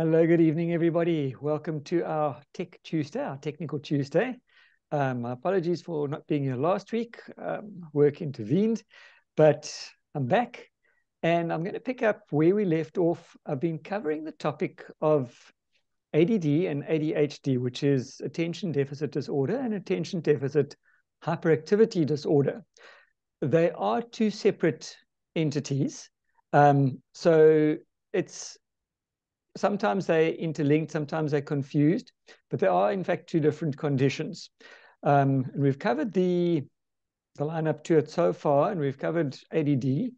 Hello, good evening, everybody. Welcome to our Tech Tuesday, our Technical Tuesday. My apologies for not being here last week. Work intervened, but I'm back and I'm going to pick up where we left off. I've been covering the topic of ADD and ADHD, which is attention deficit disorder and attention deficit hyperactivity disorder. They are two separate entities. So it's sometimes they're interlinked, sometimes they're confused, but they are in fact two different conditions. We've covered the lineup to it so far, and we've covered ADD.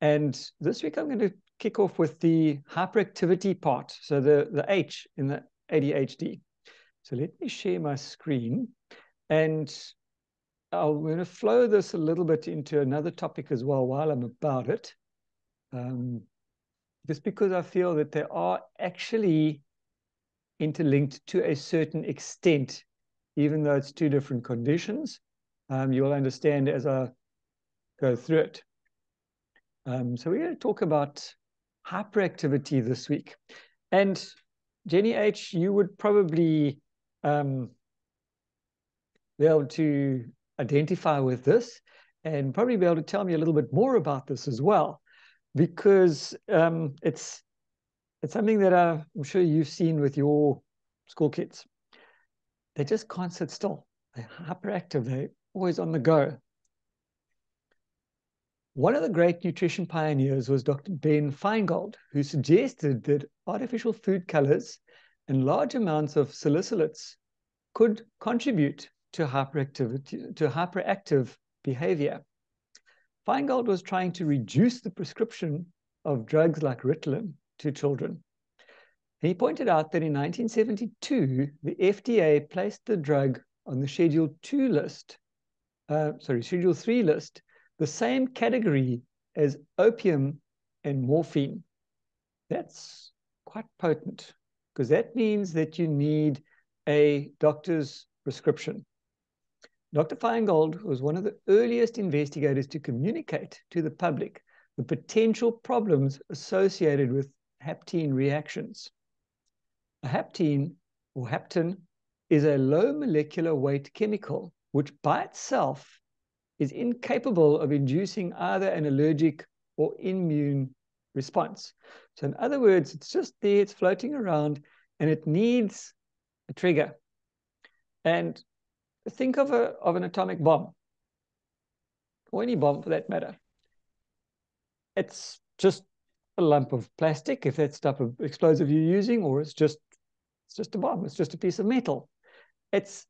And this week I'm going to kick off with the hyperactivity part, so the H in the ADHD. So let me share my screen, and I'm going to flow this a little bit into another topic as well while I'm about it. Just because I feel that they are actually interlinked to a certain extent, even though it's two different conditions. You'll understand as I go through it. So we're going to talk about hyperactivity this week. And Jenny H., you would probably be able to identify with this and probably be able to tell me a little bit more about this as well, because it's something that I'm sure you've seen with your school kids. They just can't sit still. They're hyperactive. They're always on the go. One of the great nutrition pioneers was Dr. Ben Feingold, who suggested that artificial food colors and large amounts of salicylates could contribute to hyperactive behavior. Feingold was trying to reduce the prescription of drugs like Ritalin to children. He pointed out that in 1972, the FDA placed the drug on the Schedule 3 list, the same category as opium and morphine. That's quite potent, because that means that you need a doctor's prescription. Dr. Feingold was one of the earliest investigators to communicate to the public the potential problems associated with haptene reactions. A haptene, or hapten, is a low molecular weight chemical, which by itself is incapable of inducing either an allergic or immune response. So in other words, it's just there, it's floating around, and it needs a trigger. And think of an atomic bomb, or any bomb for that matter. It's just a lump of plastic, if that's the type of explosive you're using, or it's just a bomb. It's just a piece of metal. It's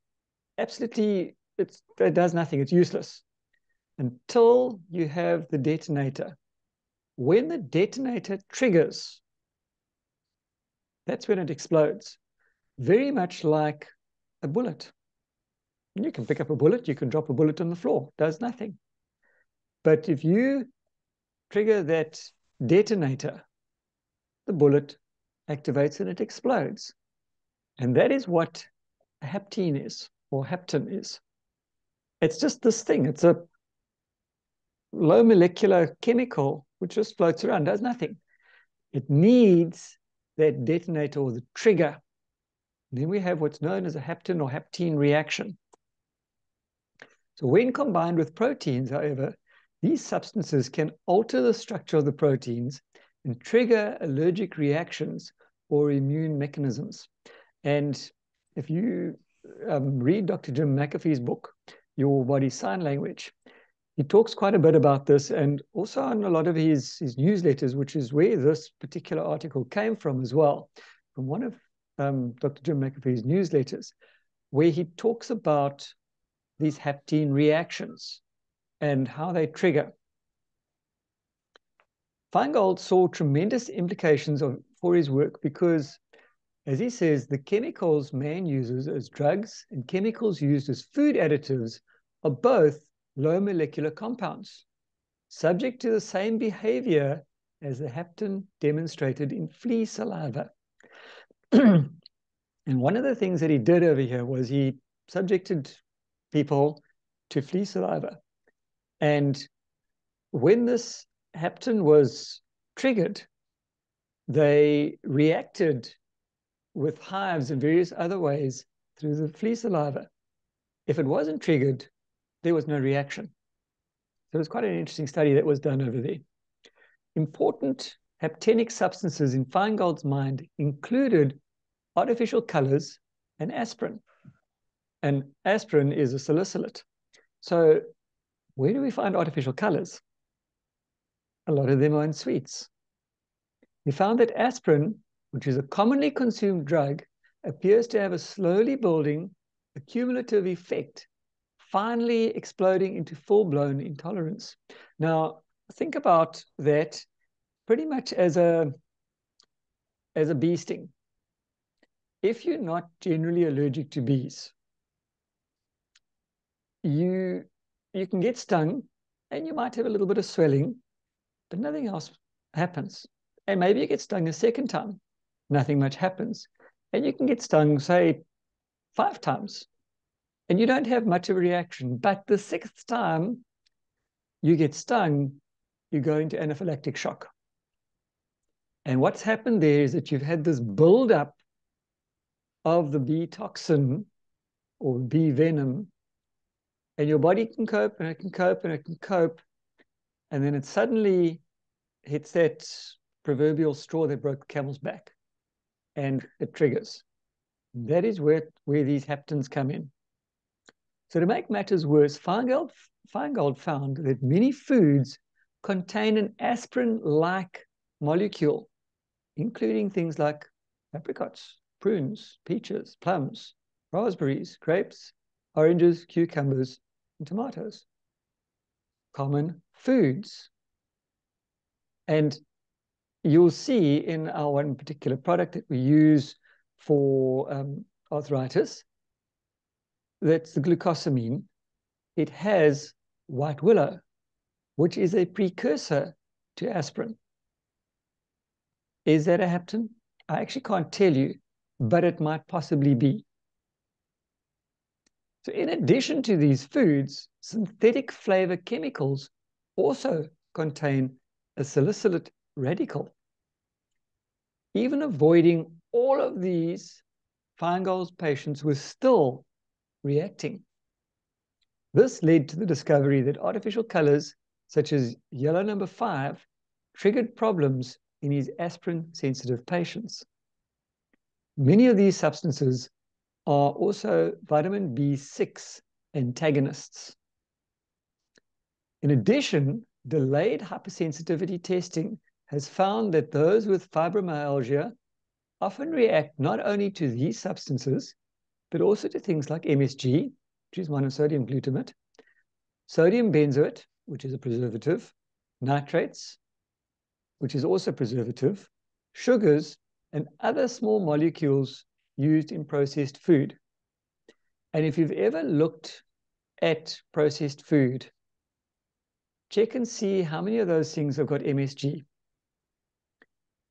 absolutely, it does nothing. It's useless until you have the detonator. When the detonator triggers, that's when it explodes. Very much like a bullet. You can pick up a bullet, you can drop a bullet on the floor, it does nothing. But if you trigger that detonator, the bullet activates and it explodes. And that is what a haptene is, or hapten is. It's just this thing. It's a low molecular chemical which just floats around, does nothing. It needs that detonator or the trigger. And then we have what's known as a hapten or haptene reaction. So when combined with proteins, however, these substances can alter the structure of the proteins and trigger allergic reactions or immune mechanisms. And if you read Dr. Jim McAfee's book, Your Body Sign Language, he talks quite a bit about this, and also on a lot of his newsletters, which is where this particular article came from as well, from one of Dr. Jim McAfee's newsletters, where he talks about these haptene reactions and how they trigger. Feingold saw tremendous implications for his work because, as he says, the chemicals man uses as drugs and chemicals used as food additives are both low molecular compounds, subject to the same behavior as the hapten demonstrated in flea saliva. And one of the things that he did over here was he subjected people to flea saliva. And when this hapten was triggered, they reacted with hives and various other ways through the flea saliva. If it wasn't triggered, there was no reaction. So it was quite an interesting study that was done over there. Important haptenic substances in Feingold's mind included artificial colors and aspirin. And aspirin is a salicylate. So where do we find artificial colors? A lot of them are in sweets. He found that aspirin, which is a commonly consumed drug, appears to have a slowly building accumulative effect, finally exploding into full-blown intolerance. Now, think about that pretty much as a bee sting. If you're not generally allergic to bees, you can get stung and you might have a little bit of swelling, but nothing else happens. And maybe you get stung a second time, nothing much happens. And you can get stung, say, 5 times, and you don't have much of a reaction. But the 6th time you get stung, you go into anaphylactic shock. And what's happened there is that you've had this buildup of the bee toxin or bee venom, and your body can cope, and it can cope, and it can cope, and then it suddenly hits that proverbial straw that broke the camel's back, and it triggers. That is where these haptens come in. So to make matters worse, Feingold found that many foods contain an aspirin-like molecule, including things like apricots, prunes, peaches, plums, raspberries, grapes, oranges, cucumbers, and tomatoes. Common foods. And you'll see in our one particular product that we use for arthritis, that's the glucosamine. It has white willow, which is a precursor to aspirin. Is that a hapten? I actually can't tell you, but it might possibly be. So in addition to these foods, synthetic flavor chemicals also contain a salicylate radical. Even avoiding all of these, Feingold's patients were still reacting. This led to the discovery that artificial colors, such as yellow number 5, triggered problems in his aspirin-sensitive patients. Many of these substances are also vitamin B6 antagonists. In addition, delayed hypersensitivity testing has found that those with fibromyalgia often react not only to these substances, but also to things like MSG, which is monosodium glutamate, sodium benzoate, which is a preservative, nitrates, which is also preservative, sugars, and other small molecules used in processed food. And if you've ever looked at processed food, check and see how many of those things have got MSG.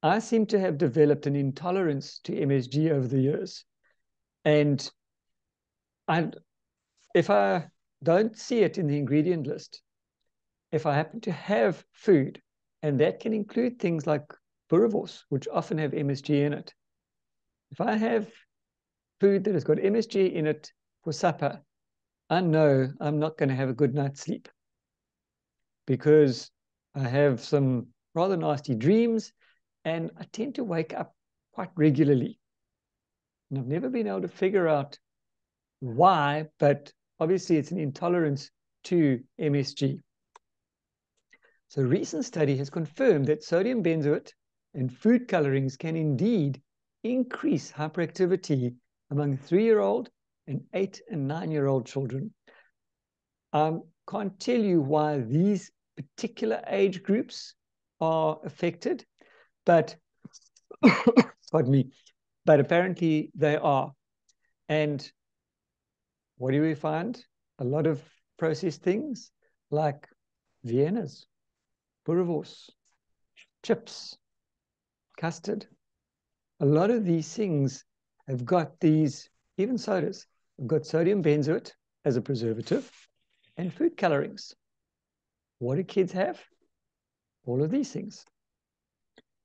I seem to have developed an intolerance to MSG over the years. And if I don't see it in the ingredient list, if I happen to have food, and that can include things like boerewors, which often have MSG in it. If I have food that has got MSG in it for supper, I know I'm not going to have a good night's sleep because I have some rather nasty dreams and I tend to wake up quite regularly. And I've never been able to figure out why, but obviously it's an intolerance to MSG. So a recent study has confirmed that sodium benzoate and food colorings can indeed increase hyperactivity among 3-year-old and 8- and 9-year-old children. I can't tell you why these particular age groups are affected, but pardon me, but apparently they are. And what do we find? A lot of processed things like Viennas, boerewors, chips, custard. A lot of these things have got these, even sodas, have got sodium benzoate as a preservative and food colorings. What do kids have? All of these things.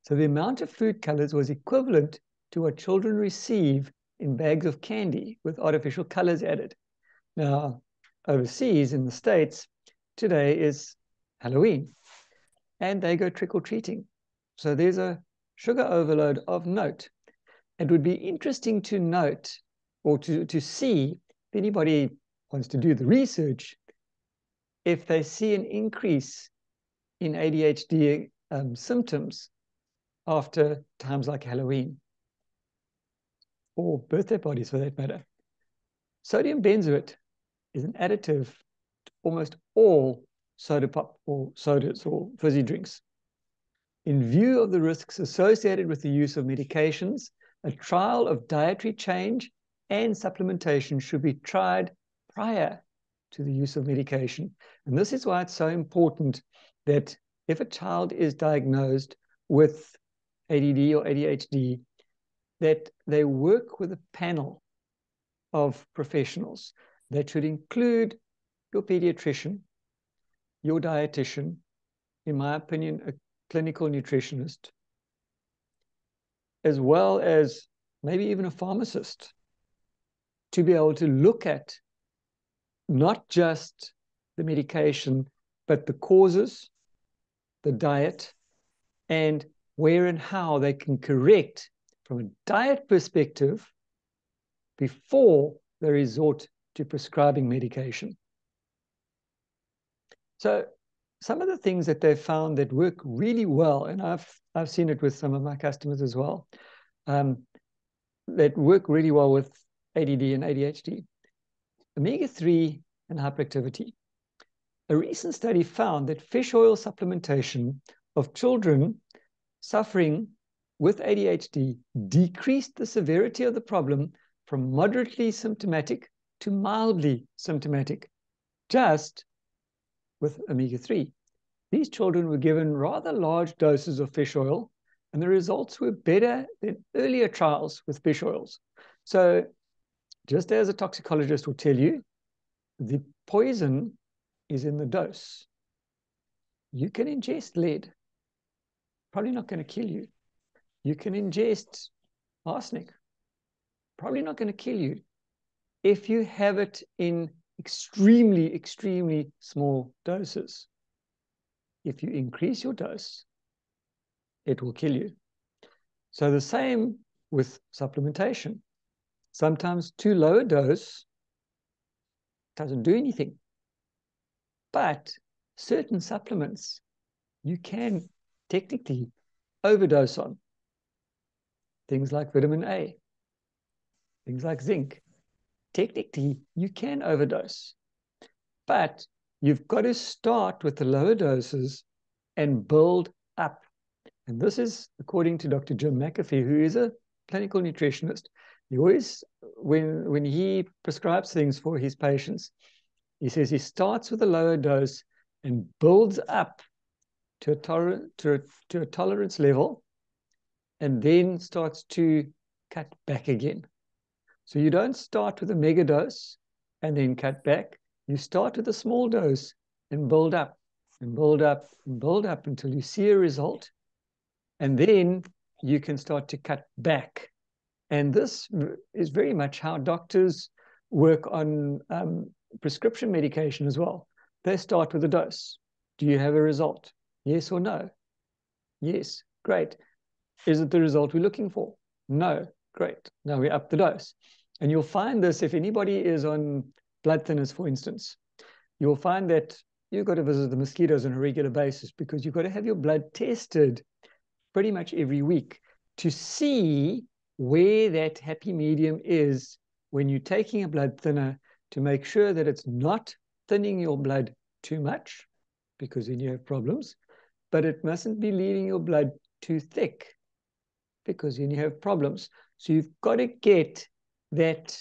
So the amount of food colors was equivalent to what children receive in bags of candy with artificial colors added. Now, overseas in the States, today is Halloween, and they go trick-or-treating. So there's a sugar overload of note. It would be interesting to note, or to see, if anybody wants to do the research, if they see an increase in ADHD symptoms after times like Halloween, or birthday parties for that matter. Sodium benzoate is an additive to almost all soda pop or sodas or fizzy drinks. In view of the risks associated with the use of medications, a trial of dietary change and supplementation should be tried prior to the use of medication. And this is why it's so important that if a child is diagnosed with ADD or ADHD, that they work with a panel of professionals that should include your pediatrician, your dietitian, in my opinion, a clinical nutritionist, as well as maybe even a pharmacist, to be able to look at not just the medication, but the causes, the diet, and where and how they can correct from a diet perspective before they resort to prescribing medication. So some of the things that they've found that work really well, and I've seen it with some of my customers as well, that work really well with ADD and ADHD. Omega-3 and hyperactivity. A recent study found that fish oil supplementation of children suffering with ADHD decreased the severity of the problem from moderately symptomatic to mildly symptomatic, just with omega-3. These children were given rather large doses of fish oil, and the results were better than earlier trials with fish oils. So just as a toxicologist will tell you, the poison is in the dose. You can ingest lead, probably not going to kill you. You can ingest arsenic, probably not going to kill you. If you have it in extremely, extremely small doses, if you increase your dose, it will kill you. So the same with supplementation. Sometimes too low a dose doesn't do anything. But certain supplements you can technically overdose on. Things like vitamin A, things like zinc. Technically, you can overdose. But you've got to start with the lower doses and build up. And this is according to Dr. Jim McAfee, who is a clinical nutritionist. He always, when he prescribes things for his patients, he says he starts with a lower dose and builds up to a tolerance level, and then starts to cut back again. So you don't start with a mega dose and then cut back. You start with a small dose and build up and build up and build up until you see a result. And then you can start to cut back. And this is very much how doctors work on prescription medication as well. They start with a dose. Do you have a result? Yes or no? Yes, great. Is it the result we're looking for? No, great. Now we up the dose. And you'll find this if anybody is on blood thinners, for instance. You'll find that you've got to visit the mosquitoes on a regular basis because you've got to have your blood tested pretty much every week to see where that happy medium is when you're taking a blood thinner, to make sure that it's not thinning your blood too much, because then you have problems, but it mustn't be leaving your blood too thick, because then you have problems. So you've got to get that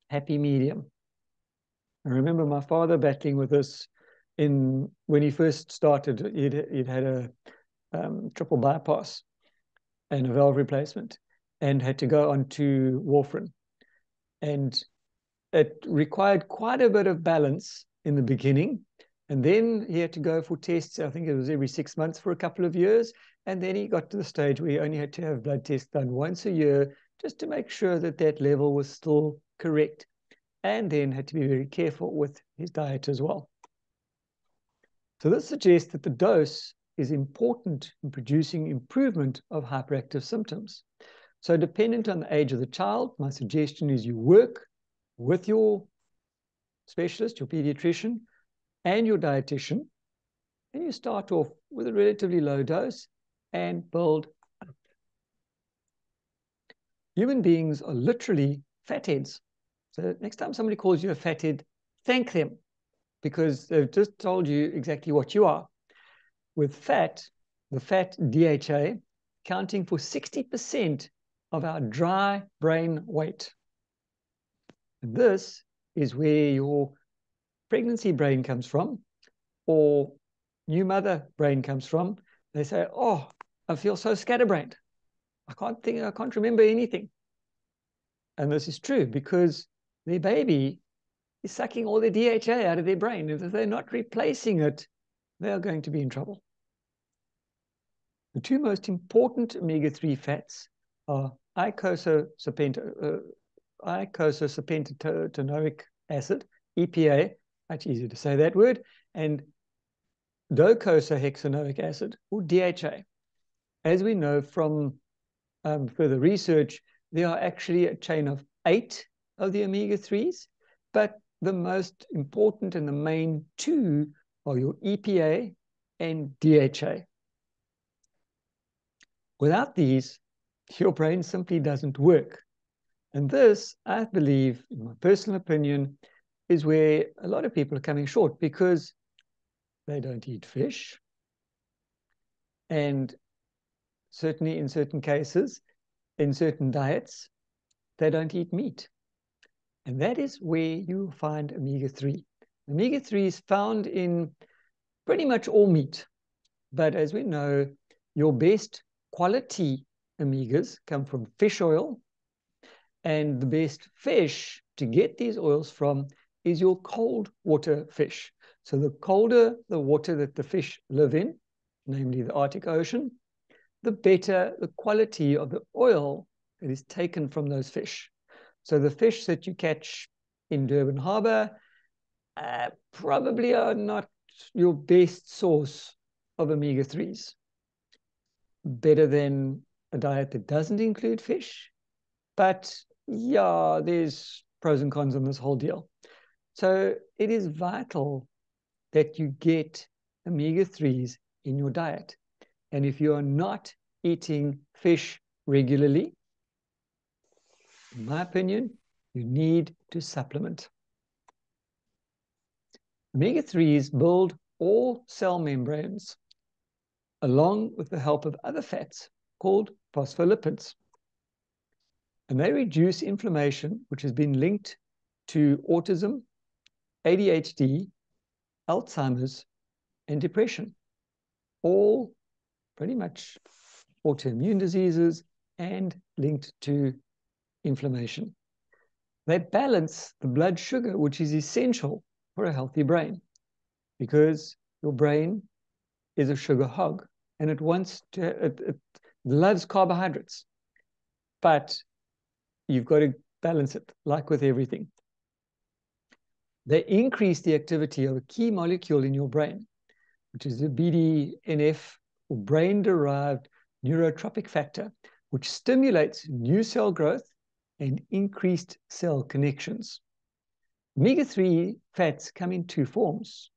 happy medium. I remember my father battling with this when he first started. He'd had a triple bypass and a valve replacement and had to go on to warfarin. And it required quite a bit of balance in the beginning, And then he had to go for tests. I think it was every 6 months for a couple of years. And then he got to the stage where he only had to have blood tests done once a year just to make sure that that level was still correct. And then had to be very careful with his diet as well. So this suggests that the dose is important in producing improvement of hyperactive symptoms. So dependent on the age of the child, my suggestion is you work with your specialist, your pediatrician, and your dietitian, and you start off with a relatively low dose and build up. Human beings are literally fatheads. So next time somebody calls you a fathead, thank them, because they've just told you exactly what you are. With fat, the fat DHA, accounting for 60% of our dry brain weight. And this is where your pregnancy brain comes from, or new mother brain comes from. They say, oh, I feel so scatterbrained. I can't remember anything. And this is true because their baby is sucking all the DHA out of their brain. If they're not replacing it, they are going to be in trouble. The two most important omega-3 fats are eicosapentaenoic acid, EPA, much easier to say that word, and docosahexaenoic acid, or DHA. As we know from further research, there are actually a chain of 8 of the omega-3s, but the most important and the main two are your EPA and DHA. Without these, your brain simply doesn't work. And this, I believe, in my personal opinion, is where a lot of people are coming short because they don't eat fish. And certainly in certain cases, in certain diets, they don't eat meat. And that is where you find omega-3. Omega-3 is found in pretty much all meat. But as we know, your best quality omegas come from fish oil, and the best fish to get these oils from is your cold water fish. So the colder the water that the fish live in, namely the Arctic Ocean, the better the quality of the oil that is taken from those fish. So the fish that you catch in Durban Harbor probably are not your best source of omega-3s. Better than a diet that doesn't include fish. But yeah, there's pros and cons on this whole deal. So it is vital that you get omega-3s in your diet. And if you are not eating fish regularly, in my opinion, you need to supplement. Omega-3s build all cell membranes along with the help of other fats called phospholipids. And they reduce inflammation, which has been linked to autism, ADHD, Alzheimer's, and depression. All pretty much autoimmune diseases and linked to inflammation. They balance the blood sugar, which is essential for a healthy brain, because your brain is a sugar hog and it loves carbohydrates, but you've got to balance it, like with everything. They increase the activity of a key molecule in your brain, which is the BDNF, or brain-derived neurotrophic factor, which stimulates new cell growth and increased cell connections. Omega-3 fats come in two forms: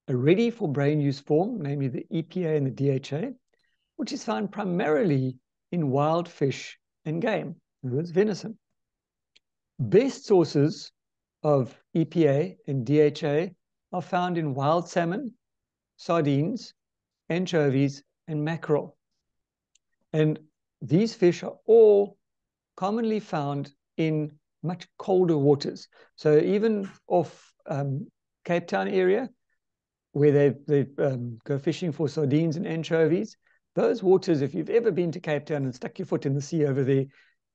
a ready for brain use form, namely the EPA and the DHA, which is found primarily in wild fish and game, in other words, venison. Best sources of EPA and DHA are found in wild salmon, sardines, anchovies, and mackerel. And these fish are all commonly found in much colder waters. So even off Cape Town area, where they go fishing for sardines and anchovies, those waters, if you've ever been to Cape Town and stuck your foot in the sea over there,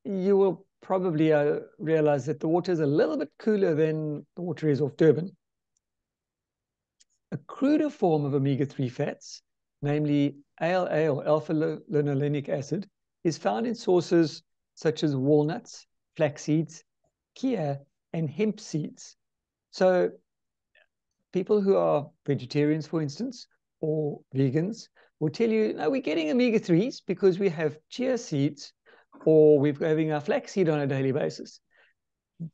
you will probably realize that the water is a little bit cooler than the water is off Durban. A cruder form of omega-3 fats, namely ALA or alpha-linolenic acid, is found in sources such as walnuts, flax seeds, chia, and hemp seeds. So people who are vegetarians, for instance, or vegans will tell you, no, we're getting omega-3s because we have chia seeds or we're having our flaxseed on a daily basis.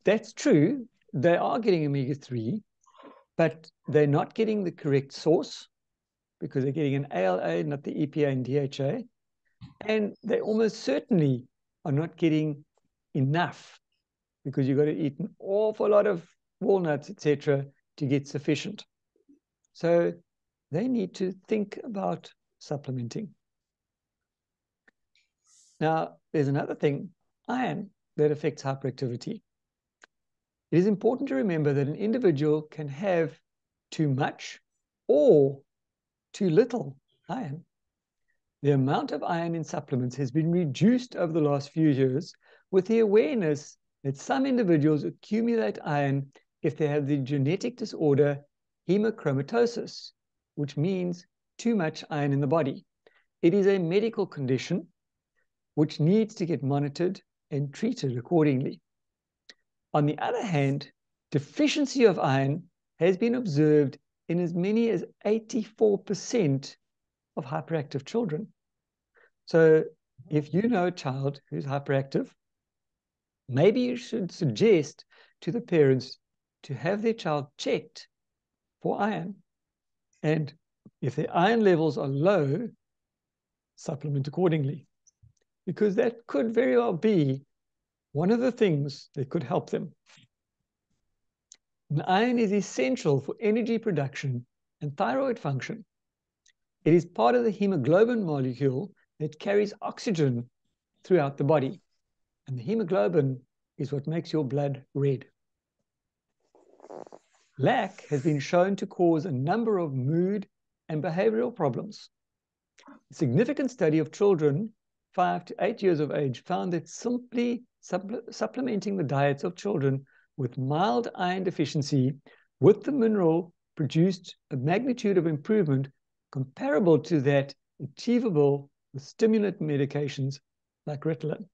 That's true. They are getting omega-3, but they're not getting the correct source because they're getting an ALA, not the EPA and DHA. And they almost certainly are not getting enough because you've got to eat an awful lot of walnuts, etc., to get sufficient. So they need to think about supplementing. Now, there's another thing, iron, that affects hyperactivity. It is important to remember that an individual can have too much or too little iron. The amount of iron in supplements has been reduced over the last few years with the awareness that some individuals accumulate iron if they have the genetic disorder hemochromatosis, which means too much iron in the body. It is a medical condition which needs to get monitored and treated accordingly. On the other hand, deficiency of iron has been observed in as many as 84% of hyperactive children. So if you know a child who's hyperactive, maybe you should suggest to the parents to have their child checked for iron. And if their iron levels are low, supplement accordingly, because that could very well be one of the things that could help them. And iron is essential for energy production and thyroid function. It is part of the hemoglobin molecule that carries oxygen throughout the body. And the hemoglobin is what makes your blood red. Lack has been shown to cause a number of mood and behavioral problems. A significant study of children 5 to 8 years of age found that simply supplementing the diets of children with mild iron deficiency with the mineral produced a magnitude of improvement comparable to that achievable with stimulant medications like Ritalin.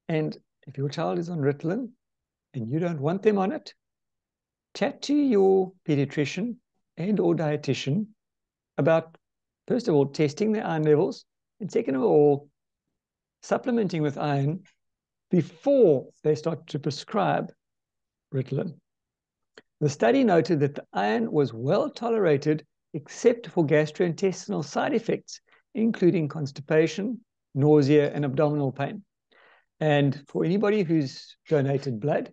And if your child is on Ritalin and you don't want them on it, chat to your pediatrician and or dietitian about, first of all, testing their iron levels, and second of all, supplementing with iron before they start to prescribe Ritalin. The study noted that the iron was well tolerated except for gastrointestinal side effects, including constipation, nausea, and abdominal pain. And for anybody who's donated blood,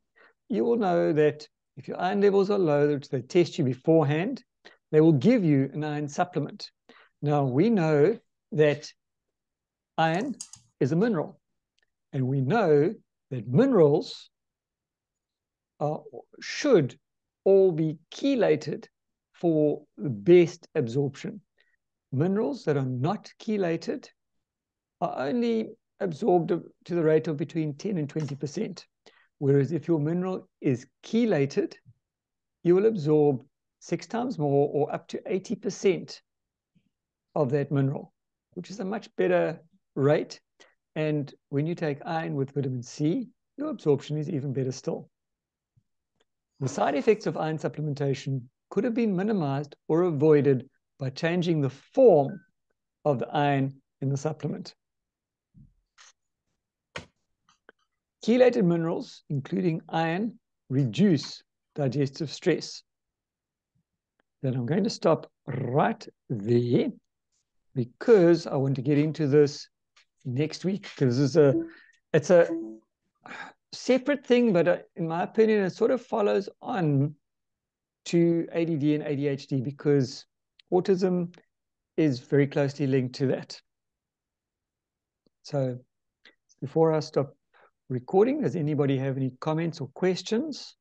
you will know that if your iron levels are low, which they test you beforehand, they will give you an iron supplement. Now, we know that iron is a mineral, and we know that minerals should all be chelated for the best absorption. Minerals that are not chelated are only absorbed to the rate of between 10 and 20%. Whereas if your mineral is chelated, you will absorb 6 times more or up to 80% of that mineral, which is a much better rate. And when you take iron with vitamin C, your absorption is even better still. The side effects of iron supplementation could have been minimized or avoided by changing the form of the iron in the supplement. Chelated minerals, including iron, reduce digestive stress. Then I'm going to stop right there because I want to get into this next week, because it's a separate thing, but in my opinion, it sort of follows on to ADD and ADHD because autism is very closely linked to that. So before I stop recording, does anybody have any comments or questions?